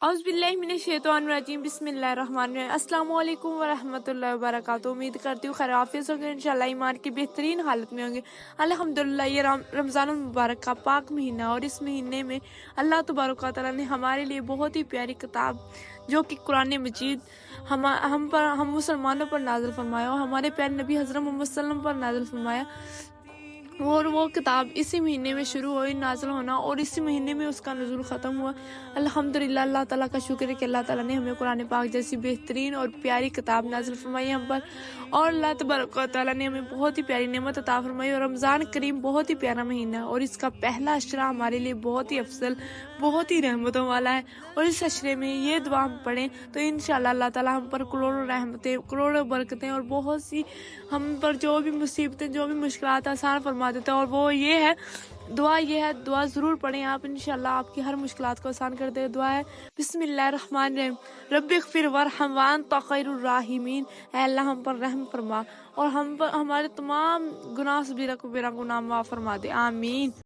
اعوذ باللہ من الشیطان الرجیم بسم اللہ الرحمن الرحیم السلام علیکم ورحمۃ اللہ وبرکاتہ۔ امید کرتی ہوں خیریت سے ہوں گے، انشاءاللہ ایمان کی بہترین حالت میں ہوں گے۔ الحمدللہ یہ رمضان المبارک کا پاک مہینہ، اور اس مہینے میں اللہ تبارک و تعالیٰ نے ہمارے لیے بہت ہی پیاری کتاب جو کہ قرآن مجید ہم مسلمانوں پر نازل فرمایا، اور ہمارے پیارے نبی حضرت محمد صلی اللہ علیہ وسلم پر نازل فرمایا، اور وہ کتاب اسی مہینے میں شروع ہوئی نازل ہونا، اور اسی مہینے میں اس کا نزول ختم ہوا۔ الحمدللہ اللہ تعالیٰ کا شکر ہے کہ اللہ تعالیٰ نے ہمیں قرآن پاک جیسی بہترین اور پیاری کتاب نازل فرمائی ہم پر، اور اللہ تبارک و تعالیٰ نے ہمیں بہت ہی پیاری نعمت عطا فرمائی۔ اور رمضان کریم بہت ہی پیارا مہینہ ہے، اور اس کا پہلا اشرہ ہمارے لیے بہت ہی افضل، بہت ہی رحمتوں والا ہے، اور اس اشرے میں یہ دعا ہم پڑھیں تو انشاءاللہ اللہ تعالیٰ ہم پر کروڑوں رحمتیں، کروڑوں برکتیں، اور بہت سی ہم پر جو بھی مصیبتیں، جو بھی مشکلات آسان فرما دیتا ہے۔ اور وہ یہ ہے دعا ضرور پڑھیں آپ، انشاءاللہ آپ کی ہر مشکلات کو آسان کر دے۔ دعا ہے بسم اللہ الرحمن الرحیم، رب اغفر وارحم وانت خیر الراحمین، اے اللہ ہم پر رحم فرما، اور ہم پر ہمارے تمام گناہ صغیرہ کبیرہ گناہ معاف فرما دے، آمین۔